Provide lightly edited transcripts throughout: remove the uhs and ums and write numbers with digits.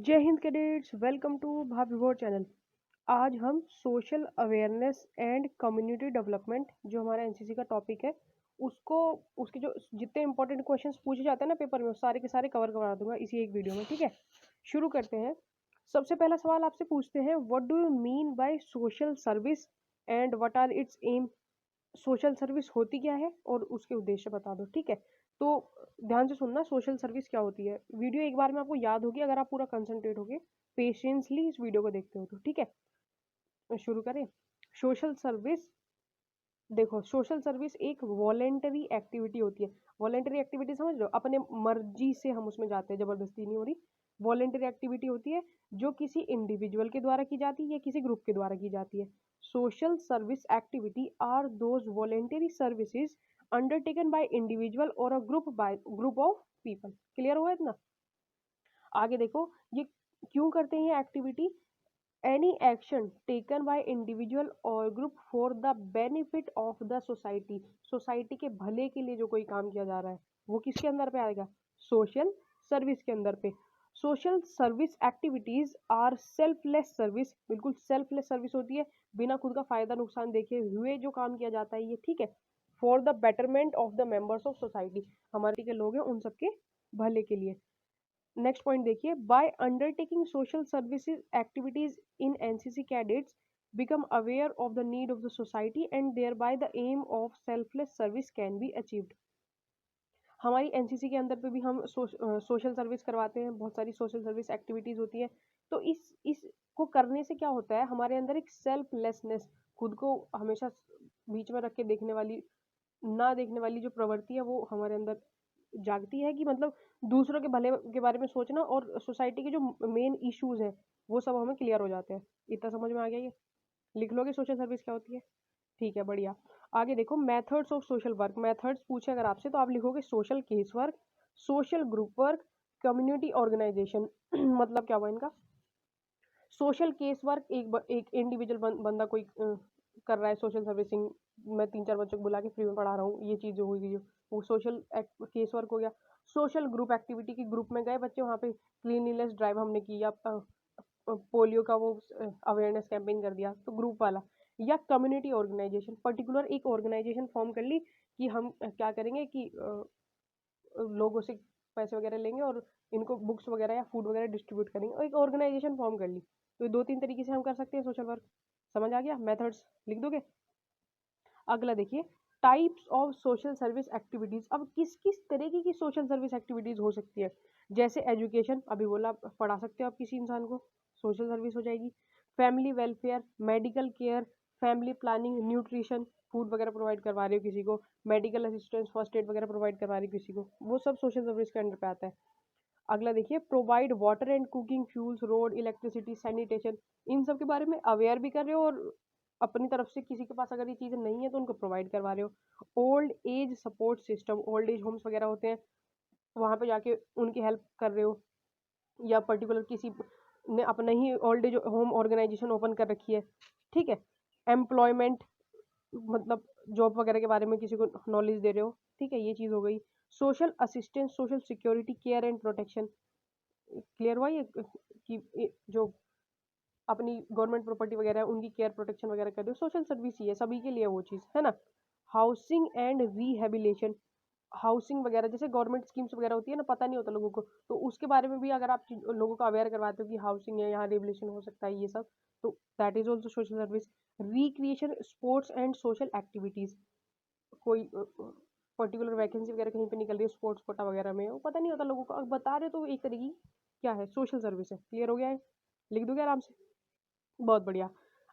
जय Hind cadets, welcome to भाभी भोर चैनल। आज हम social awareness and community development जो हमारा एनसीसी का टॉपिक है उसको उसके जो जितने इंपॉर्टेंट क्वेश्चंस पूछे जाते हैं ना पेपर में वो सारे के सारे कवर करवा दूंगा इसी एक वीडियो में। ठीक है, शुरू करते हैं। सबसे पहला सवाल आपसे पूछते हैं, what do you mean by social service and what are its aim. Social service होती क्या है और उसके उद्देश्य बता दो। ठीक है, तो ध्यान से सुनना, सोशल सर्विस क्या होती है। वीडियो एक बार में आपको याद होगी अगर आप पूरा कंसंट्रेट होगे पेशेंसली इस वीडियो को देखते हो तो। ठीक है, तो शुरू करें। सोशल सर्विस, देखो सोशल सर्विस एक वॉलेंटरी एक्टिविटी होती है। वॉलेंटरी एक्टिविटी समझ लो, अपने मर्जी से हम उसमें जाते हैं, जबरदस्ती नहीं हो रही। वॉलेंटरी एक्टिविटी होती है जो किसी इंडिविजुअल के द्वारा की जाती है या किसी ग्रुप के द्वारा की जाती है। Social service activity are those voluntary services undertaken by individual और a group of people. Clear हुआ इतना? आगे देखो, ये क्यों करते हैं activity. Any action taken by individual और group for the benefit of the society. Society के भले के लिए जो कोई काम किया जा रहा है वो किसके अंदर पे आएगा? सोशल सर्विस के अंदर पे। Social service activities are selfless service. बिल्कुल सेल्फलेस सर्विस होती है, बिना खुद का फायदा नुकसान देखे हुए जो काम किया जाता है ये। ठीक है, for the betterment of the members of society, हमारे के लोग हैं उन सबके भले के लिए। नेक्स्ट पॉइंट देखिए, by undertaking social services activities in NCC cadets become aware of the need of the society and thereby the aim of selfless service can be achieved। हमारी एनसीसी के अंदर पे भी हम सोशल सर्विस करवाते हैं, बहुत सारी सोशल सर्विस एक्टिविटीज होती हैं। तो इस को करने से क्या होता है, हमारे अंदर एक सेल्फलेसनेस, खुद को हमेशा बीच में रख के देखने वाली, ना देखने वाली जो प्रवृत्ति है वो हमारे अंदर जागती है कि मतलब दूसरों के भले के बारे में सोचना और सोसाइटी के जो मेन इश्यूज हैं वो सब हमें क्लियर हो जाते हैं। इतना समझ में आ गया? ये लिख लोगे सोशल सर्विस क्या होती है? ठीक है, बढ़िया। आगे देखो, methods of social work. Methods पूछे अगर आपसे तो आप लिखोगे social case work, social group work, community organisation. मतलब क्या हुआ इनका? सोशल केस वर्क एक इंडिविजुअल बंदा कोई कर रहा है सोशल सर्विसिंग, मैं 3-4 बच्चों को बुला के फ्री में पढ़ा रहा हूँ, ये चीज़ जो हुई वो सोशल केस वर्क हो गया। सोशल ग्रुप एक्टिविटी की, ग्रुप में गए बच्चे, वहाँ पे क्लीनलीनेस ड्राइव हमने की या पोलियो का वो अवेयरनेस कैंपेन कर दिया, तो ग्रुप वाला। या कम्युनिटी ऑर्गेनाइजेशन, पर्टिकुलर एक ऑर्गेनाइजेशन फॉर्म कर ली कि हम क्या करेंगे कि लोगों से पैसे वगैरह लेंगे और इनको बुक्स वगैरह या फूड वगैरह डिस्ट्रीब्यूट करेंगे, और एक ऑर्गेनाइजेशन फॉर्म कर ली। तो 2-3 तरीके से हम कर सकते हैं सोशल वर्क। समझ आ गया? मेथड्स लिख दोगे? अगला देखिए, types of social service activities. अब किस किस तरीके की सोशल सर्विस एक्टिविटीज हो सकती है? जैसे एजुकेशन, अभी बोला पढ़ा सकते हो आप किसी इंसान को, सोशल सर्विस हो जाएगी। Family welfare, medical care, family planning, nutrition, food वगैरह प्रोवाइड करवा रहे हो किसी को, मेडिकल असिस्टेंस, फर्स्ट एड वगैरह प्रोवाइड करवा रही हो किसी को, वो सब सोशल सर्विस के अंडर पे आता है। अगला देखिए, provide water and cooking, fuels, road, electricity, sanitation. इन सब के बारे में अवेयर भी कर रहे हो और अपनी तरफ से किसी के पास अगर ये चीज़ें नहीं है तो उनको प्रोवाइड करवा रहे हो। Old age support system, old age Holmes वगैरह होते हैं, वहाँ पे जाके उनकी हेल्प कर रहे हो। या पर्टिकुलर किसी ने अपना ही old age home organisation open कर रखी है। ठीक है, एम्प्लॉयमेंट, मतलब जॉब वगैरह के बारे में किसी को नॉलेज दे रहे हो। ठीक है, ये चीज़ हो गई। Social assistance, social security, care and protection. Clear हुआ ये कि जो अपनी गवर्नमेंट प्रॉपर्टी वगैरह है उनकी केयर प्रोटेक्शन वगैरह कर रहे हो, सोशल सर्विस ही है, सभी के लिए वो चीज़ है ना। हाउसिंग एंड रिहेबिलेशन, हाउसिंग वगैरह जैसे गवर्नमेंट स्कीम्स वगैरह होती है ना, पता नहीं होता लोगों को, तो उसके बारे में भी अगर आप लोगों को अवेयर करवाते हो कि हाउसिंग है, यहाँ रिहेबिलेशन हो सकता है, ये सब, तो that is also social service. Recreation, sports and social activities, कोई पर्टिकुलर वैकेंसी वगैरह कहीं पे निकल रही है स्पोर्ट्स कोटा वगैरह में, वो पता नहीं होता लोगों को, अब बता रहे हो तो एक तरीके की क्या है, सोशल सर्विस है। क्लियर हो गया है? लिख दोगे आराम से? बहुत बढ़िया।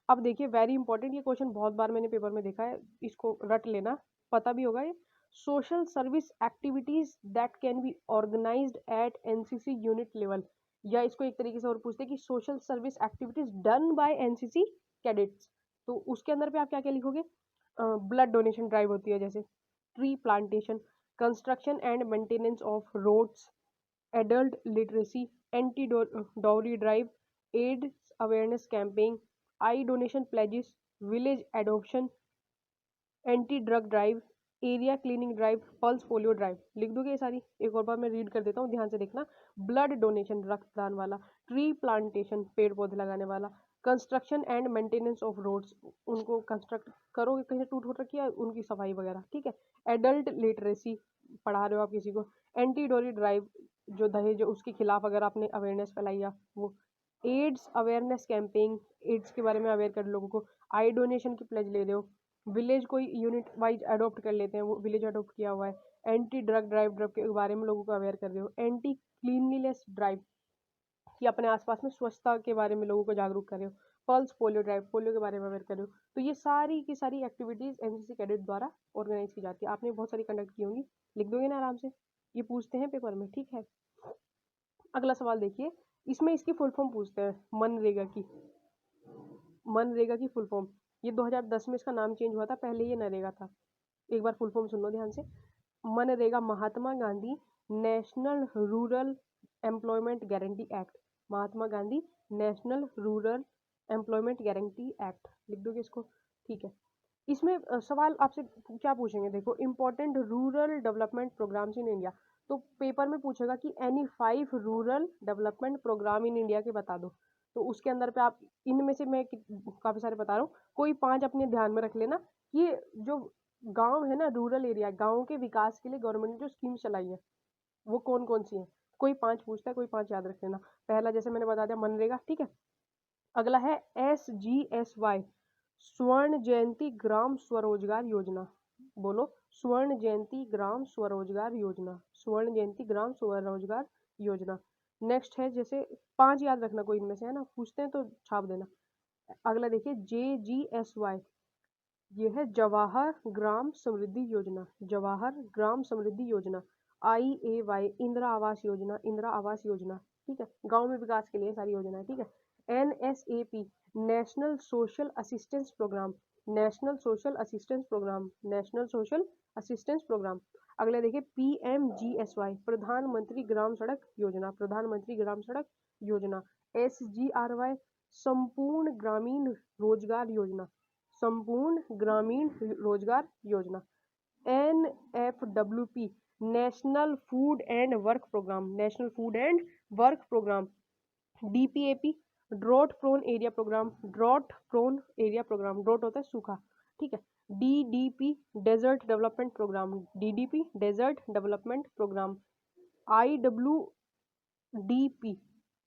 अब देखिए, वेरी इंपॉर्टेंट, ये क्वेश्चन बहुत बार मैंने पेपर में देखा है, इसको रट लेना, पता भी होगा ये। Social service activities that can be organised at NCC unit level, या इसको एक तरीके से और पूछते हैं कि social service activities done by NCC cadets. तो उसके अंदर पे आप क्या क्या लिखोगे? ब्लड डोनेशन ड्राइव होती है जैसे, tree plantation, construction and maintenance of roads, adult literacy, anti dowry drive, AIDS awareness campaign, eye donation pledges, village adoption, anti drug drive, area cleaning drive, pulse polio drive, लिख दोगे ये सारी? एक और बार मैं रीड कर देता हूँ, ध्यान से देखना। ब्लड डोनेशन, रक्तदान वाला। ट्री प्लांटेशन, पेड़ पौधे लगाने वाला। Construction and maintenance of roads, उनको कंस्ट्रक्ट करोगे, कहीं से टूट फूट रखी है उनकी सफाई वगैरह, ठीक है। एडल्ट लिटरेसी, पढ़ा रहे हो आप किसी को। एंटी डोरी ड्राइव, जो दहेज उसके खिलाफ अगर आपने अवेयरनेस फैलाई या वो। एड्स अवेयरनेस कैंपेन, एड्स के बारे में अवेयर कर लोगों को। आई डोनेशन की प्लेज ले रहे हो। विलेज कोई यूनिट वाइज अडोप्ट कर लेते हैं, वो विलेज अडोप्ट किया हुआ है। एंटी ड्रग ड्राइव, ड्रग के बारे में लोगों को अवेयर कर रहे हो। एंटी क्लीनलीनेस ड्राइव, कि अपने आसपास में स्वच्छता के बारे में लोगों को जागरूक कर रहे हो। पल्स पोलियो ड्राइव, पोलियो के बारे में अवेयर कर रहे हो। तो ये सारी की सारी एक्टिविटीज एनसीसी कैडेट द्वारा ऑर्गेनाइज की जाती है। आपने बहुत सारी कंडक्ट की होंगी, लिख दोगे ना आराम से, ये पूछते हैं पेपर में, ठीक है। अगला सवाल देखिए, इसमें इसकी फुल फॉर्म पूछते हैं, मनरेगा की। मनरेगा की फुल फॉर्म, ये 2010 में इसका नाम चेंज हुआ था, पहले ये नरेगा था। एक बार फुल फॉर्म सुन लो ध्यान से। मनरेगा, Mahatma Gandhi national rural employment guarantee act. Mahatma Gandhi national rural employment guarantee act, लिख दोगे इसको, ठीक है। इसमें सवाल आपसे क्या पूछेंगे, देखो, important rural development programmes in India. तो पेपर में पूछेगा कि any 5 rural development programme in India के बता दो। तो उसके अंदर पे आप इनमें से मैं काफी सारे बता रहा हूँ, कोई 5 अपने ध्यान में रख लेना। कि जो गांव है ना, रूरल एरिया, गांव के विकास के लिए गवर्नमेंट ने जो स्कीम चलाई है वो कौन कौन सी है। कोई 5 पूछता है, कोई 5 याद रख लेना। पहला जैसे मैंने बता दिया, मनरेगा, ठीक है। अगला है SGSY, स्वर्ण जयंती ग्राम स्वरोजगार योजना। बोलो, स्वर्ण जयंती ग्राम स्वरोजगार योजना, स्वर्ण जयंती ग्राम स्वरोजगार योजना। नेक्स्ट है, जैसे 5 याद रखना, कोई इनमें से है ना, पूछते हैं तो छाप देना। अगला देखिए, JGSY, ये है जवाहर ग्राम समृद्धि योजना, जवाहर ग्राम समृद्धि योजना। IAY, इंदिरा आवास योजना, इंदिरा आवास योजना, ठीक है। गांव में विकास के लिए सारी योजनाएं, ठीक है। NSAP, national social assistance programme, national social assistance programme, national social assistance programme. अगला देखिए, PMGSY, प्रधानमंत्री ग्राम सड़क योजना, प्रधानमंत्री ग्राम सड़क योजना। SGRY, संपूर्ण ग्रामीण रोजगार योजना, संपूर्ण ग्रामीण रोजगार योजना। NFWP, national food and work programme, national food and work programme. DPAP, drought prone area programme, drought prone area programme, drought होता है सूखा, ठीक है। DDP, desert development programme, DDP desert development programme. IWDP,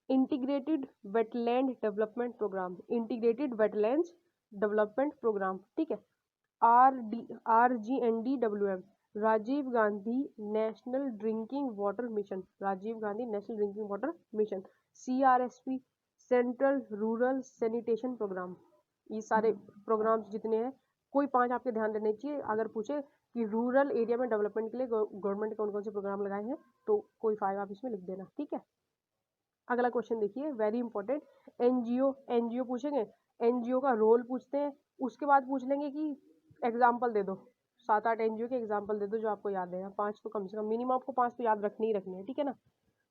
integrated wetland development programme, integrated wetlands development programme, ठीक है। RGNDWM, Rajiv Gandhi national drinking water mission, Rajiv Gandhi national drinking water mission. CRSP, central rural sanitation programme. ये सारे programmes जितने हैं, कोई 5 आपके ध्यान देने चाहिए। अगर पूछे कि रूरल एरिया में डेवलपमेंट के लिए गवर्नमेंट कौन कौन से प्रोग्राम लगाए हैं, तो कोई 5 आप इसमें लिख देना, ठीक है। अगला क्वेश्चन देखिए, वेरी इंपॉर्टेंट। एनजीओ पूछेंगे, एनजीओ का रोल पूछते हैं। उसके बाद पूछ लेंगे कि एग्जाम्पल दे दो, 7-8 एनजीओ के एग्जाम्पल दे दो जो आपको याद है। 5 तो कम से कम, मिनिमम आपको 5 तो याद रखनी ही रखनी है, ठीक है ना।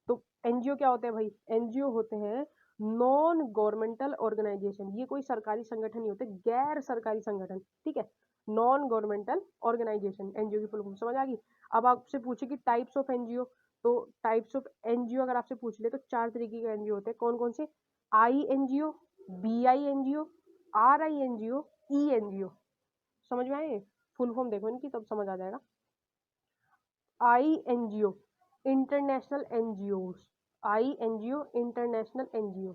तो एनजीओ क्या होते हैं भाई? एनजीओ होते हैं नॉन गवर्नमेंटल ऑर्गेनाइजेशन। ये कोई सरकारी संगठन नहीं होते, गैर सरकारी संगठन, ठीक है। नॉन गवर्नमेंटल ऑर्गेनाइजेशन, एनजीओ की फुल फॉर्म समझ आ गई। अब आपसे पूछे कि टाइप्स ऑफ एनजीओ, तो टाइप्स ऑफ एनजीओ अगर आपसे पूछ ले तो 4 तरीके के एनजीओ होते हैं। कौन कौन से? INGO, BINGO, RINGO, ENGO। समझ में आए? फुल फॉर्म देखो इनकी, तब समझ आ जाएगा। INGO, international NGO, INGO international NGO.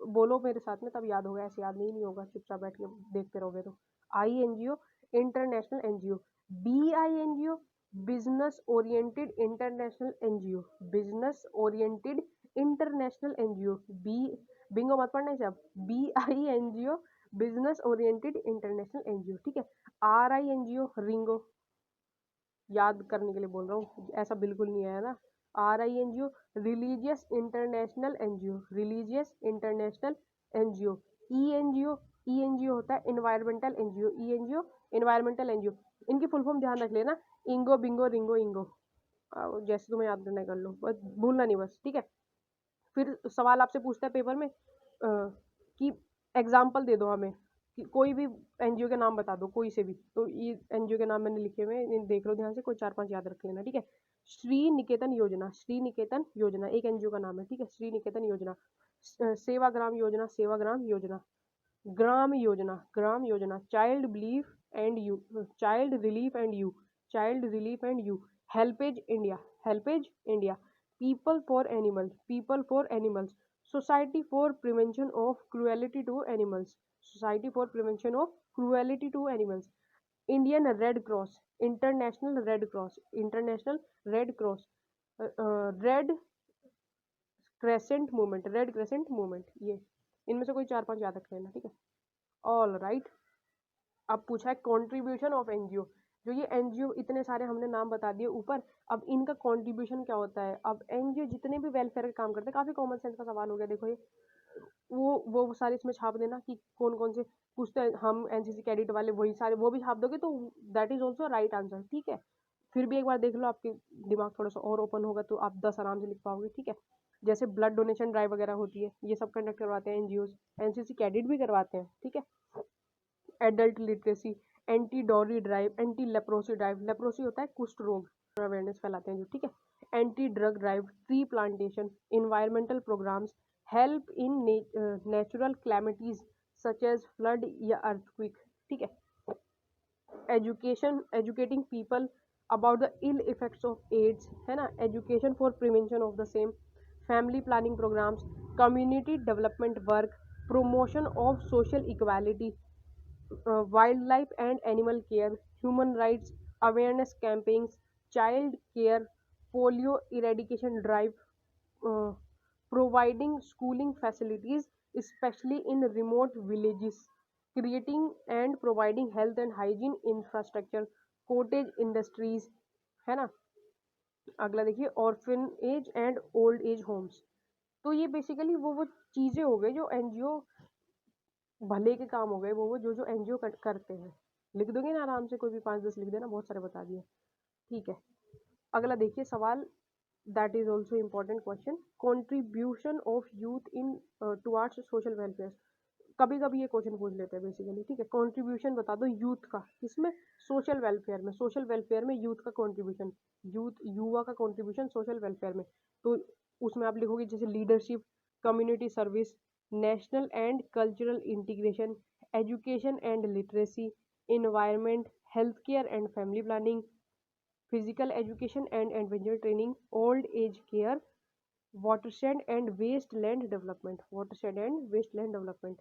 बोलो मेरे साथ में, तब याद होगा, ऐसे याद नहीं होगा, चुपचाप बैठ के देखते रहोगे तो। INGO international NGO. BINGO, business oriented international NGO, business oriented international NGO. B, bingo मत पढ़ना सब। BINGO, business oriented international NGO, ठीक है। RINGO, रिंगो, याद करने के लिए बोल रहा हूँ, ऐसा बिल्कुल नहीं आया ना। RINGO, religious international NGO, religious international NGO. ENGO होता है environmental NGO, ENGO environmental NGO. इनकी फुल फॉर्म ध्यान रख लेना, इंगो बिंगो रिंगो इंगो, जैसे तुम्हें याद करना कर लो, बस भूलना नहीं बस, ठीक है। फिर सवाल आपसे पूछता है पेपर में कि एग्जाम्पल दे दो हमें कोई भी एनजीओ के नाम बता दो, कोई से भी, तो ये एनजीओ के नाम मैंने लिखे हुए हैं, देख लो ध्यान से, कोई 4-5 याद रख लेना, ठीक है। श्री निकेतन योजना, श्री निकेतन योजना एक एनजीओ का नाम है, ठीक है, श्री निकेतन योजना। सेवाग्राम योजना, सेवाग्राम योजना। ग्राम योजना, ग्राम योजना। Child belief and you, child relief and you, child relief and you. HelpAge India, HelpAge India. People for animal, people for animals. Society for prevention of cruelty to animals, society for prevention of cruelty to animals. Indian Red Cross, International Red Cross, International Red Cross. Red Crescent Movement, Red Crescent Movement. ये इनमें से कोई 4-5 याद रख लेना, ठीक है। All right. अब पूछा है कॉन्ट्रीब्यूशन ऑफ एनजीओ, जो ये एनजीओ इतने सारे हमने नाम बता दिए ऊपर, अब इनका कॉन्ट्रीब्यूशन क्या होता है। अब एनजीओ जितने भी वेलफेयर का काम करते हैं, काफी कॉमन सेंस का सवाल हो गया, देखो ये वो सारे इसमें छाप देना कि कौन कौन से पूछते हैं, हम एनसीसी कैडेट वाले वही सारे वो भी छाप दोगे तो that is also right answer, ठीक है। फिर भी एक बार देख लो, आपके दिमाग थोड़ा सा और ओपन होगा तो आप 10 आराम से लिख पाओगे, ठीक है। जैसे ब्लड डोनेशन ड्राइव वगैरह होती है, ये सब कंडक्ट करवाते हैं एनजीओ, एनसीसी कैडेट भी करवाते हैं, ठीक है। Adult literacy, anti dowry drive, anti leprosy drive, leprosy होता है कुष्ठ रोग, अवेयरनेस फैलाते हैं जो, ठीक है। Anti drug drive, tree plantation, environmental programmes, help in natural calamities such as flood या अर्थक्विक, ठीक है। Education, educating people about the ill effects of AIDS, है ना, education for prevention of the same. Family planning programmes, community development work, promotion of social equality, wildlife and animal care, human rights awareness campaigns, child care, polio eradication drive, uh, providing schooling facilities especially in remote villages, creating and providing health and hygiene infrastructure, cottage industries, है ना। अगला देखिए, orphanage and old age homes. तो ये basically वो चीज़ें हो गई जो एनजीओ भले के काम हो गए, वो जो जो एनजीओ करते हैं। लिख दोगे ना आराम से, कोई भी 5-10 लिख देना, बहुत सारे बता दिए, ठीक है। अगला देखिए सवाल, that is also important question, contribution of youth in towards social welfare. कभी कभी ये क्वेश्चन पूछ लेते हैं बेसिकली, ठीक है। कॉन्ट्रीब्यूशन बता दो यूथ का, किसमें, सोशल वेलफेयर में, सोशल वेलफेयर में यूथ का कॉन्ट्रीब्यूशन, यूथ युवा का कॉन्ट्रीब्यूशन सोशल वेलफेयर में। तो उसमें आप लिखोगे जैसे leadership, community service, national and cultural integration, education and literacy, environment, health care and family planning, physical education and adventure training, old age care, watershed and wasteland development, watershed and wasteland development.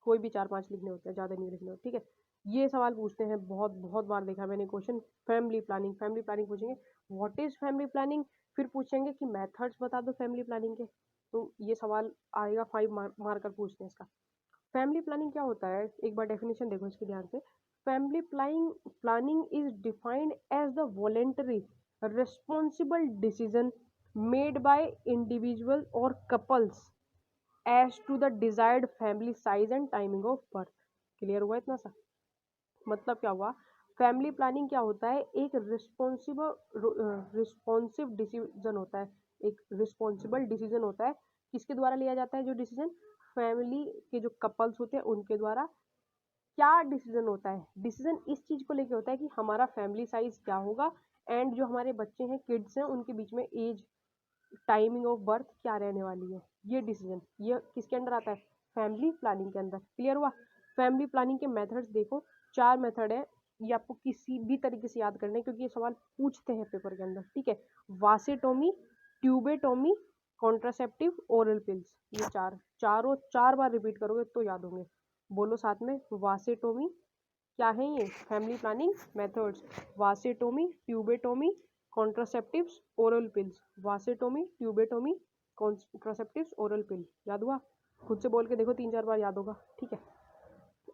कोई भी 4-5 लिखने होते हैं, ज़्यादा नहीं लिखने होते, ठीक है। ये सवाल पूछते हैं, बहुत बहुत बार देखा मैंने question. Family planning, family planning पूछेंगे, व्हाट इज फैमिली प्लानिंग, फिर पूछेंगे कि मेथड्स बता दो फैमिली प्लानिंग के। तो ये सवाल आएगा, 5 मार्कर पूछते हैं इसका। फैमिली प्लानिंग क्या होता है, एक बार डेफिनेशन देखो इसके ध्यान से। Family planning is defined as the voluntary responsible decision made by individual और couples as to the desired family size and timing of birth. Clear हुआ इतना सा, मतलब क्या हुआ, फैमिली प्लानिंग क्या होता है, एक रिस्पॉन्सिव डिसीजन होता है, एक रिस्पॉन्सिबल डिसीजन होता है। किसके द्वारा लिया जाता है जो डिसीजन, फैमिली के जो कपल्स होते हैं उनके द्वारा। क्या डिसीजन होता है, डिसीजन इस चीज को लेके होता है कि हमारा फैमिली साइज क्या होगा, एंड जो हमारे बच्चे हैं, किड्स हैं, उनके बीच में एज, टाइमिंग ऑफ बर्थ क्या रहने वाली है। ये डिसीजन, ये किसके अंडर आता है, फैमिली प्लानिंग के अंदर। क्लियर हुआ। फैमिली प्लानिंग के मेथड्स देखो, 4 मेथड है, ये आपको किसी भी तरीके से याद करने, क्योंकि ये सवाल पूछते हैं पेपर के अंदर, ठीक है। वासेटोमी, ट्यूबेटोमी, कॉन्ट्रासेप्टिव, ओरल पिल्स, ये चारों 4 बार रिपीट करोगे तो याद होंगे। बोलो साथ में, वासेटोमी क्या है, ये family planning methods, vasectomy, tubectomy, contraceptives, oral pills, vasectomy, tubectomy, contraceptives, oral pill. याद हुआ, खुद से बोल के देखो, 3-4 बार याद होगा, ठीक है।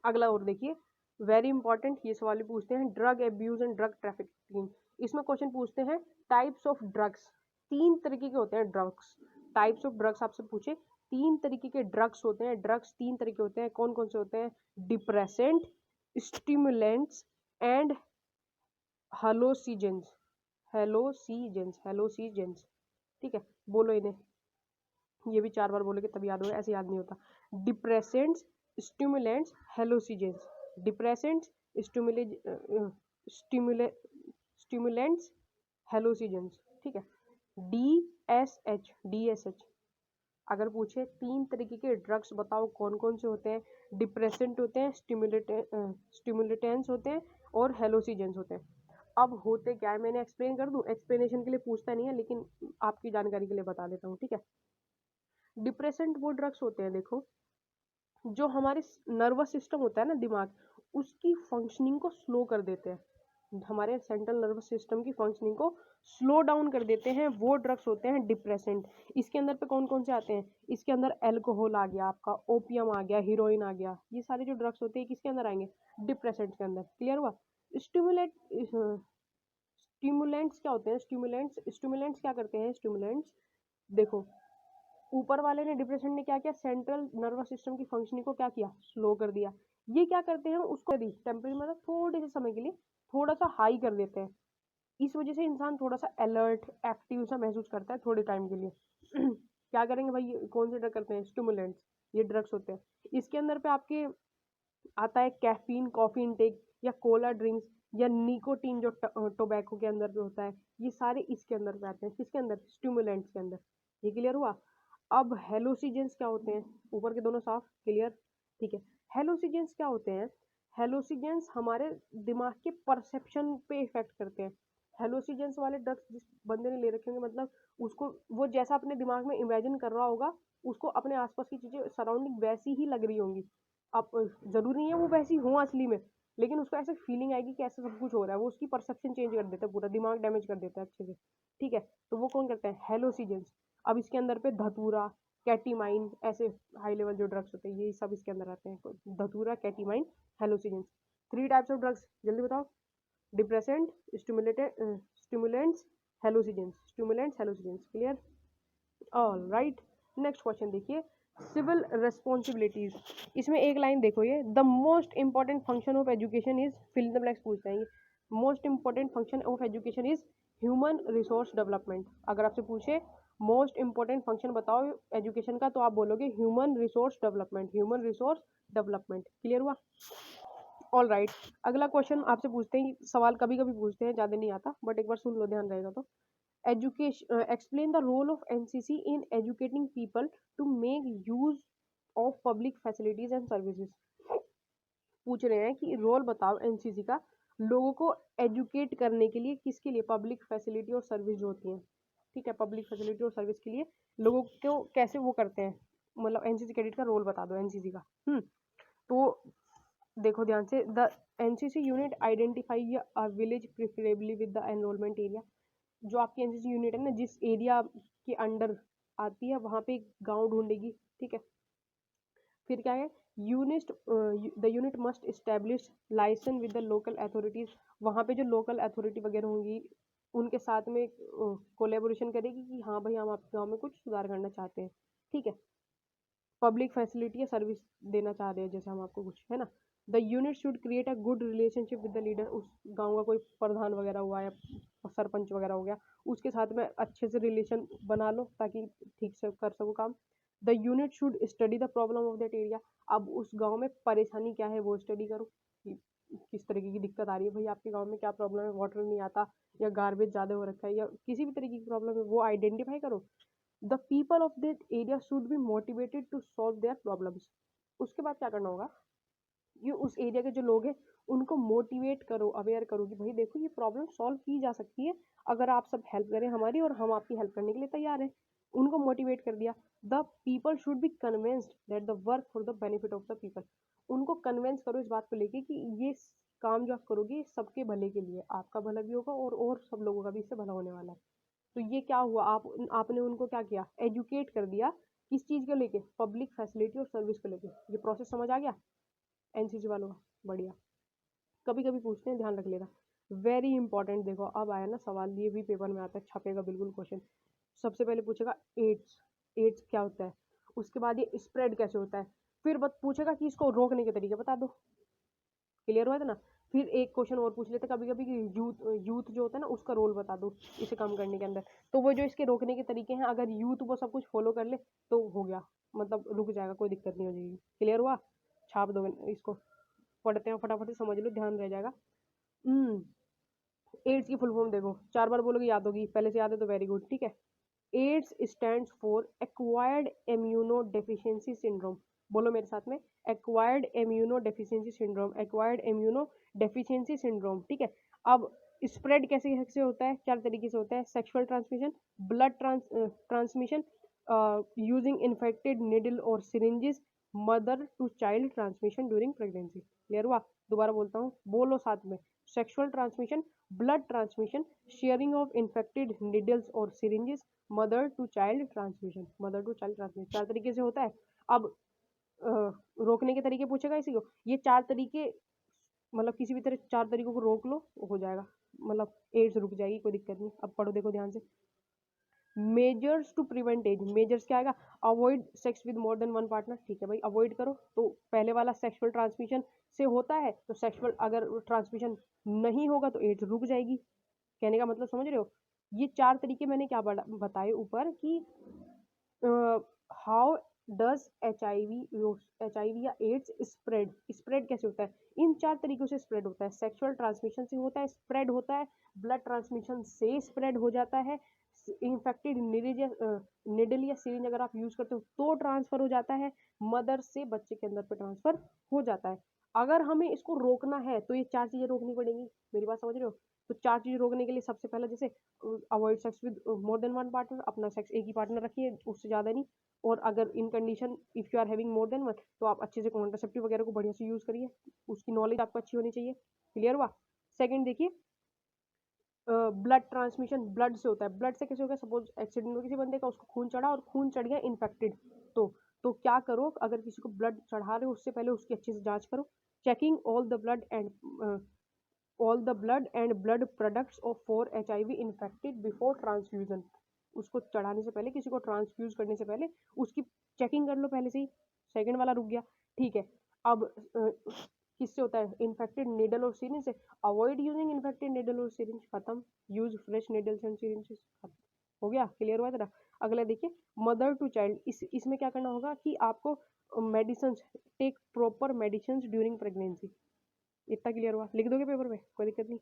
अगला और देखिए, वेरी इंपॉर्टेंट, ये सवाल भी पूछते हैं, drug abuse and drug trafficking. इसमें क्वेश्चन पूछते हैं टाइप्स ऑफ ड्रग्स, 3 तरीके के होते हैं ड्रग्स, टाइप्स ऑफ ड्रग्स आपसे पूछे, 3 तरीके के ड्रग्स होते हैं, ड्रग्स 3 तरीके होते हैं, कौन कौन से होते हैं, डिप्रेसेंट, स्टिमुलेंट्स एंड हेलोसिजेंस, हेलोसिजेंस, ठीक है। बोलो इन्हें, ये भी 4 बार बोलोगे तब याद होगा, ऐसे याद नहीं होता। Depressants, stimulants, hallucinogens, depressants, stimule stimulants, hallucinogens. ठीक है। DSH अगर पूछे 3 तरीके के ड्रग्स बताओ कौन कौन से होते हैं, डिप्रेसेंट होते हैं, स्टिमुलेटेंस होते हैं और हेलोसिजेंस होते हैं। अब होते क्या है मैंने एक्सप्लेन कर दूं, एक्सप्लेनेशन के लिए पूछता नहीं है लेकिन आपकी जानकारी के लिए बता देता हूँ। ठीक है। डिप्रेसेंट वो ड्रग्स होते हैं देखो जो हमारे नर्वस सिस्टम होता है ना, दिमाग, उसकी फंक्शनिंग को स्लो कर देते हैं, हमारे सेंट्रल नर्वस सिस्टम की फंक्शनिंग को स्लो डाउन कर देते हैं, वो ड्रग्स होते हैं डिप्रेसेंट। इसके अंदर पे कौन कौन से आते हैं, इसके अंदर एल्कोहल आ गया आपका, ओपियम आ गया, हीरोइन आ गया, ये सारे जो ड्रग्स होते हैं किसके अंदर आएंगे, डिप्रेसेंट के अंदर। क्लियर हुआ। स्टिमुलेट स्टिमुलेंट्स क्या होते हैं, स्टिमुलेंट्स क्या करते हैं, स्टिमुलेंट्स देखो ऊपर वाले ने डिप्रेशन ने क्या किया, सेंट्रल नर्वस सिस्टम की फंक्शनिंग को क्या किया, स्लो कर दिया। ये क्या करते हैं, उसको दी टेम्परेरी मतलब थोड़े से समय के लिए थोड़ा सा हाई कर देते हैं। इस वजह से इंसान थोड़ा सा अलर्ट एक्टिव सा महसूस करता है थोड़े टाइम के लिए। क्या करेंगे भाई, ये कौन से ड्रग करते हैं, स्टिमुलेंट्स, ये ड्रग्स होते हैं। इसके अंदर पे आपके आता है कैफीन, कॉफी इनटेक या कोला ड्रिंक्स या निकोटीन जो टोबैको के अंदर पे होता है, ये सारे इसके अंदर पे आते हैं, किसके अंदर, स्टिमुलेंट्स के अंदर। ये क्लियर हुआ। अब हेलोसिजेंस क्या होते हैं, ऊपर के दोनों साफ क्लियर। ठीक है। हेलोसिजेंस क्या होते हैं, हेलोसिजेंस हमारे दिमाग के परसेप्शन पे इफेक्ट करते हैं। हेलोसिजेंस वाले ड्रग्स जिस बंदे ने ले रखे होंगे मतलब उसको वो जैसा अपने दिमाग में इमेजिन कर रहा होगा, उसको अपने आसपास की चीजें सराउंडिंग वैसी ही लग रही होंगी। अब जरूरी नहीं है वो वैसी हो असली में, लेकिन उसको ऐसे फीलिंग आएगी कि ऐसा सब कुछ हो रहा है, वो उसकी परसेप्शन चेंज कर देता है, पूरा दिमाग डैमेज कर देता है अच्छे से। ठीक है। तो वो कौन करता है, हेलोसिजेंस। अब इसके अंदर पे धतूरा, कैटीमाइन, ऐसे हाई लेवल जो ड्रग्स होते हैं ये सब इसके अंदर आते हैं, धतूरा, ketamine, hallucinogens. 3 types of drugs जल्दी बताओ, depressant, stimulants, hallucinogens, stimulants, hallucinogens. Clear. All right. Next question देखिए, सिविल रेस्पॉन्सिबिलिटीज। इसमें एक लाइन देखो, ये the most important function of education is, fill in the blanks पूछते हैं। Most important function of education is human resource development. अगर आपसे पूछे मोस्ट इंपॉर्टेंट फंक्शन बताओ एजुकेशन का, तो आप बोलोगे human resource development, human resource development. Clear हुआ। All right. अगला क्वेश्चन आपसे पूछते हैं, सवाल कभी कभी पूछते हैं, ज़्यादा नहीं आता, बट एक बार सुन लो, ध्यान रहेगा तो। Education, explain the role of NCC in educating people to make use of public facilities and services. पूछ रहे हैं कि रोल बताओ एनसीसी का लोगों को एजुकेट करने के लिए, किसके लिए, पब्लिक फैसिलिटी और सर्विस जो होती हैं। ठीक है। पब्लिक फैसिलिटी और सर्विस के लिए लोगों को कैसे वो करते हैं, मतलब एनसीसी कैडेट का रोल बता दो एनसीसी का। तो देखो ध्यान से, the NCC unit identify a village preferably with the enrolment area. जो आपकी एनसीसी यूनिट है ना, जिस एरिया के अंडर आती है वहाँ पे एक गांव ढूंढेगी। ठीक है। फिर क्या है, यूनिस्ट the unit must establish liaisons with the local authorities. वहाँ पे जो लोकल अथॉरिटी वगैरह होंगी उनके साथ में कोलेबोरेशन करेगी कि हाँ भाई हम आपके गाँव में कुछ सुधार करना चाहते हैं। ठीक है। पब्लिक फैसिलिटी या सर्विस देना चाह रहे हैं जैसे हम आपको कुछ, है ना। The unit should create a good relationship with the leader. उस गांव का कोई प्रधान वगैरह हुआ या सरपंच वगैरह हो गया, उसके साथ में अच्छे से रिलेशन बना लो ताकि ठीक से कर सको काम। The unit should study the problem of that area. अब उस गांव में परेशानी क्या है वो स्टडी करो कि किस तरीके की दिक्कत आ रही है, भाई आपके गांव में क्या प्रॉब्लम है, वाटर नहीं आता या गार्बेज ज़्यादा हो रखा है या किसी भी तरीके की प्रॉब्लम है, वो आइडेंटिफाई करो। The people of that area should be motivated to solve their problems. उसके बाद क्या करना होगा, ये उस एरिया के जो लोग हैं उनको मोटिवेट करो, अवेयर करो कि भाई देखो ये प्रॉब्लम सॉल्व की जा सकती है अगर आप सब हेल्प करें हमारी, और हम आपकी हेल्प करने के लिए तैयार हैं। उनको मोटिवेट कर दिया। The people should be convinced that the work for the benefit of the people. उनको कन्विंस करो इस बात को लेके कि ये काम जो आप करोगे सबके भले के लिए, आपका भला भी होगा और सब लोगों का भी इससे भला होने वाला है। तो ये क्या हुआ, आपने उनको क्या किया, एजुकेट कर दिया। किस चीज़ को लेके, पब्लिक फैसिलिटी और सर्विस को लेके। ये प्रोसेस समझ आ गया एनसीसी वालों का, बढ़िया। कभी कभी पूछते हैं, ध्यान रख लेना, वेरी इंपॉर्टेंट। देखो अब आया ना सवाल, ये भी पेपर में आता है, छपेगा बिल्कुल क्वेश्चन। सबसे पहले पूछेगा एड्स, एड्स क्या होता है, उसके बाद ये स्प्रेड कैसे होता है, फिर पूछेगा कि इसको रोकने के तरीके बता दो। क्लियर हुआ था ना। फिर एक क्वेश्चन और पूछ लेते कभी कभी कि यूथ यूथ जो होता है ना उसका रोल बता दो इसे कम करने के अंदर। तो वो जो इसके रोकने के तरीके हैं, अगर यूथ वो सब कुछ फॉलो कर ले तो हो गया, मतलब रुक जाएगा, कोई दिक्कत नहीं हो जाएगी। क्लियर हुआ। छाप दो इसको, पढ़ते हैं फटाफट से, समझ लो, ध्यान रह जाएगा। एड्स की फुल फॉर्म देखो, 4 बार बोलोगे याद होगी, पहले से याद है तो वेरी गुड, ठीक है। AIDS stands for acquired immunodeficiency syndrome, बोलो मेरे साथ में, acquired immunodeficiency syndrome, acquired immunodeficiency syndrome, ठीक है। अब स्प्रेड कैसे कैसे होता है, 4 तरीके से होता है, sexual transmission, blood transmission, using infected needle और syringes, mother to child transmission during pregnancy. Clear हुआ? दोबारा बोलता हूँ, बोलो साथ में, sexual transmission, blood transmission, sharing of infected needles और syringes, mother to child transmission, mother to child transmission, 4 तरीके से होता है। अब रोकने के तरीके पूछेगा इसी को, ये 4 तरीके, मतलब किसी भी तरह 4 तरीकों को रोक लो, हो जाएगा, मतलब एड्स रुक जाएगी, कोई दिक्कत नहीं। अब पढ़ो, देखो ध्यान से, measures to prevent AIDS, measures क्या आएगा, avoid sex with more than one partner, ठीक है भाई, अवॉइड करो, तो पहले वाला सेक्सुअल ट्रांसमिशन से होता है, तो सेक्सुअल अगर ट्रांसमिशन नहीं होगा तो एड्स रुक जाएगी, कहने का मतलब समझ रहे हो। ये 4 तरीके मैंने क्या बताए ऊपर कि how does H I V या एड्स स्प्रेड, स्प्रेड कैसे होता है, इन 4 तरीकों से स्प्रेड होता है, सेक्सुअल ट्रांसमिशन से होता है, स्प्रेड होता है, ब्लड ट्रांसमिशन से स्प्रेड हो जाता है, इन्फेक्टेड निडल या सिरिंज अगर आप यूज करते हो तो ट्रांसफर हो जाता है, मदर से बच्चे के अंदर पे ट्रांसफर हो जाता है। अगर हमें इसको रोकना है तो ये 4 चीजें रोकनी पड़ेंगी, मेरी बात समझ रहे हो। तो 4 चीजें रोकने के लिए सबसे पहले जैसे avoid sex with more than one partner, अपना सेक्स एक ही पार्टनर रखिए, उससे ज़्यादा नहीं। और अगर in condition if you are having more than one, तो आप अच्छे से कॉन्ट्रासेप्टिव वगैरह को बढ़िया से यूज़ करिए, उसकी नॉलेज आपको अच्छी होनी चाहिए। क्लियर हुआ? सेकंड देखिए, ब्लड ट्रांसमिशन, ब्लड से होता है, ब्लड से कैसे होगा, सपोज एक्सीडेंट हो किसी बंदे का, उसको खून चढ़ा और खून चढ़ गया इन्फेक्टेड, तो क्या करो, अगर किसी को ब्लड चढ़ा रहे हो उससे पहले उसकी अच्छे से जांच करो, checking all the blood and blood products of for HIV infected before transfusion, उसको चढ़ाने से पहले, किसी को ट्रांसफ्यूज करने से पहले उसकी चेकिंग कर लो पहले से ही। सेकंड वाला रुक गया, ठीक है। अब किससे होता है, इन्फेक्टेड निडल और सिरिंज से, अवॉइड यूजिंग इन्फेक्टेड निडल और सिरिंज, खत्म, use fresh needles and syringes, हो गया, क्लियर हुआ तेरा। अगला देखिए, मदर टू चाइल्ड, इसमें क्या करना होगा कि आपको medicine, take proper medicine during pregnancy, इतना क्लियर हुआ, लिख दोगे पेपर में, कोई दिक्कत नहीं,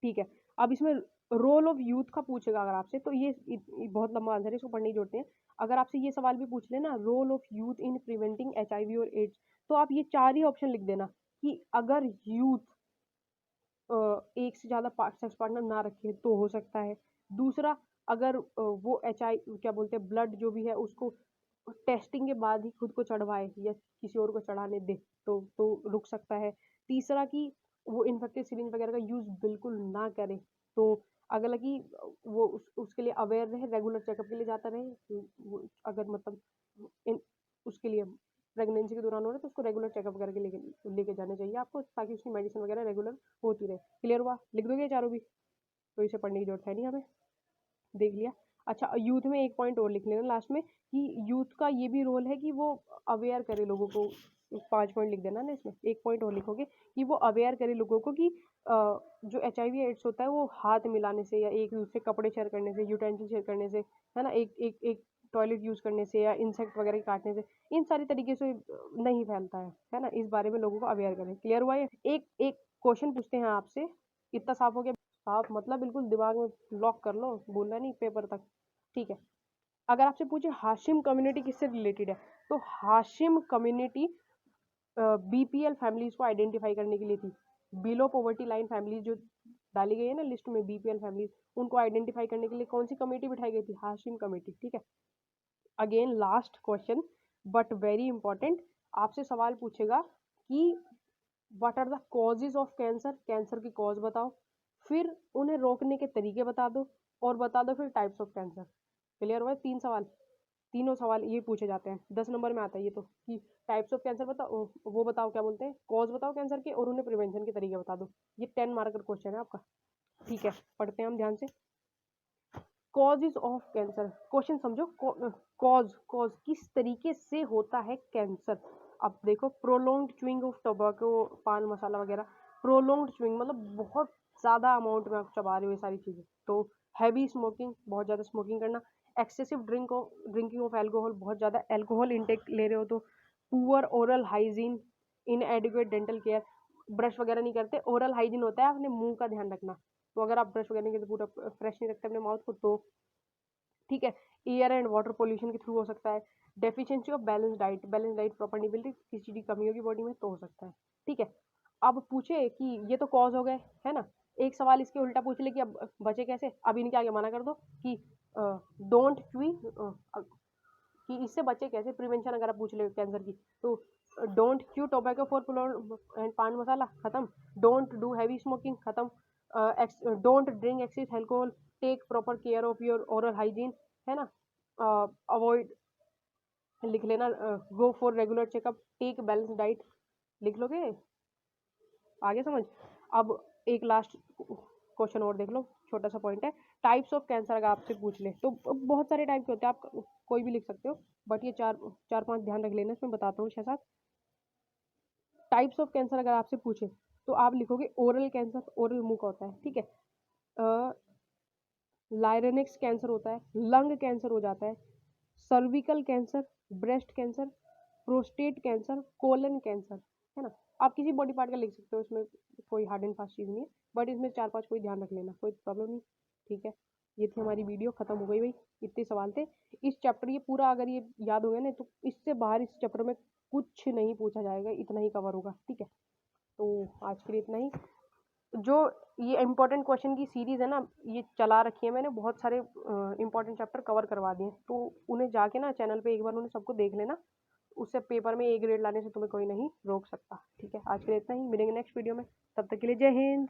ठीक है। अब इसमें रोल ऑफ यूथ का पूछेगा अगर आपसे, तो ये बहुत लंबा आंसर है, इसको पढ़ने की जरूरत नहीं है। अगर आपसे ये सवाल भी पूछ लेना, role of youth in preventing HIV और एड्स, तो आप ये 4 ही ऑप्शन लिख देना कि अगर यूथ एक से ज़्यादा सेक्स पार्टनर ना रखे तो हो सकता है। दूसरा, अगर वो क्या बोलते हैं, ब्लड जो भी है उसको टेस्टिंग के बाद ही खुद को चढ़वाए या किसी और को चढ़ाने दे तो रुक सकता है। तीसरा कि वो इन्फेक्टेड सिरिंज वगैरह का यूज़ बिल्कुल ना करे। तो अगला कि वो उसके लिए अवेयर रहे, रेगुलर चेकअप के लिए जाता रहे, अगर मतलब उसके लिए प्रेगनेंसी के दौरान हो रहा है तो उसको रेगुलर चेकअप करके लेके जाने चाहिए आपको, ताकि उसकी मेडिसिन वगैरह रेगुलर होती रहे। क्लियर हुआ? लिख दोगे चारों भी, तो इसे पढ़ने की जरूरत है नहीं हमें, देख लिया। अच्छा, यूथ में एक पॉइंट और लिख लेना लास्ट में कि यूथ का ये भी रोल है कि वो अवेयर करे लोगों को, 5 पॉइंट लिख देना ना इसमें, एक पॉइंट और लिखोगे कि वो अवेयर करे लोगों को कि जो HIV एड्स होता है वो हाथ मिलाने से या एक दूसरे कपड़े शेयर करने से, यूटेंसिल शेयर करने से, है ना, एक टॉयलेट यूज़ करने से या इंसेक्ट वगैरह काटने से, इन सारी तरीके से नहीं फैलता है ना, इस बारे में लोगों को अवेयर करें। क्लियर हुआ? ये एक एक क्वेश्चन पूछते हैं आपसे, इतना साफ हो गया? साफ मतलब बिल्कुल दिमाग में लॉक कर लो, बोलना नहीं पेपर तक, ठीक है। अगर आपसे पूछे हाशिम कम्युनिटी किससे रिलेटेड है, तो हाशिम कम्युनिटी BPL फैमिलीज को आइडेंटिफाई करने के लिए थी, बिलो पॉवर्टी लाइन फैमिलीज जो डाली गई है ना लिस्ट में, BPL फैमिलीज, उनको आइडेंटिफाई करने के लिए कौन सी कमेटी बिठाई गई थी, हाशिम कमेटी, ठीक है। Again last question but very important, आपसे सवाल पूछेगा कि what are the causes of cancer, cancer की कॉज बताओ, फिर उन्हें रोकने के तरीके बता दो, और बता दो फिर टाइप्स ऑफ कैंसर। क्लियर हुआ? 3 सवाल, तीनों सवाल ये पूछे जाते हैं, 10 नंबर में आता है ये तो, कि टाइप्स ऑफ कैंसर बताओ, वो बताओ क्या बोलते हैं, कॉज बताओ कैंसर के, और उन्हें प्रिवेंशन के तरीके बता दो। ये 10 मार्कर क्वेश्चन है आपका, ठीक है। पढ़ते हैं हम ध्यान से, कॉजेज ऑफ कैंसर, क्वेश्चन समझो, कॉज कॉज किस तरीके से होता है कैंसर। अब देखो, प्रोलॉन्ग्ड च्यूइंग ऑफ टोबैको, पान मसाला वगैरह, प्रोलॉन्ग्ड च्यूइंग मतलब बहुत ज़्यादा अमाउंट में आप चबा रहे हो ये सारी चीज़ें, तो हैवी स्मोकिंग, बहुत ज़्यादा स्मोकिंग करना, एक्सेसिव ड्रिंकिंग ऑफ एल्कोहल, बहुत ज़्यादा एल्कोहल इंटेक ले रहे हो तो poor oral hygiene, इनएडिक्वेट dental care, brush वगैरह नहीं करते। ओरल हाइजीन होता है अपने मुंह का ध्यान रखना, तो अगर आप ब्रश वगैरह नहीं करते, पूरा फ्रेश नहीं रखते अपने माउथ को, तो ठीक है। एयर एंड वाटर पोल्यूशन के थ्रू हो सकता है। Deficiency of balance diet proper नहीं मिलती, किसी चीज़ की कमी होगी बॉडी में तो हो सकता है, ठीक है। अब पूछे कि ये तो कॉज हो गए, है ना। एक सवाल इसके उल्टा पूछ ले कि अब बचे कैसे। अब इनके आगे मना कर दो कि डोंट क्वी, कि इससे बचे कैसे, प्रिवेंशन अगर आप पूछ ले कैंसर की, तो don't chew tobacco for and pan masala, खत्म। डोंट डू हैवी स्मोकिंग, खत्म। Don't drink excess alcohol, take proper care of your oral hygiene, है ना। अवॉइड, लिख लेना, go for regular checkup, take balance diet, लिख लोगे, आगे समझ। अब एक लास्ट क्वेश्चन और देख लो, छोटा सा पॉइंट है। टाइप्स ऑफ कैंसर अगर आपसे पूछ ले तो बहुत सारे टाइप के होते हैं, आप कोई भी लिख सकते हो, बट ये चार चार पांच ध्यान रख लेना, इसमें बताता हूँ 6-7 टाइप्स ऑफ कैंसर। अगर आपसे पूछे तो आप लिखोगे ओरल कैंसर, ओरल मुंह का होता है, ठीक है। लायरेनिक्स कैंसर होता है, लंग कैंसर हो जाता है, cervical cancer, breast cancer, prostate cancer, colon cancer, है ना। आप किसी बॉडी पार्ट का लिख सकते हो, इसमें कोई हार्ड एंड फास्ट चीज़ नहीं है, बट इसमें 4-5 कोई ध्यान रख लेना, कोई प्रॉब्लम नहीं, ठीक है। ये थी हमारी वीडियो, खत्म हो गई भाई, इतने सवाल थे इस चैप्टर। ये पूरा अगर ये याद हो गया ना, तो इससे बाहर इस चैप्टर में कुछ नहीं पूछा जाएगा, इतना ही कवर होगा, ठीक है। तो आज के लिए इतना ही। जो ये इंपॉर्टेंट क्वेश्चन की सीरीज़ है ना, ये चला रखी है मैंने, बहुत सारे इंपॉर्टेंट चैप्टर कवर करवा दिए, तो उन्हें जाके ना चैनल पे एक बार उन्हें सबको देख लेना, उससे पेपर में ए ग्रेड लाने से तुम्हें कोई नहीं रोक सकता, ठीक है। आज के लिए इतना ही, मिलेंगे नेक्स्ट वीडियो में, तब तक के लिए जय हिंद।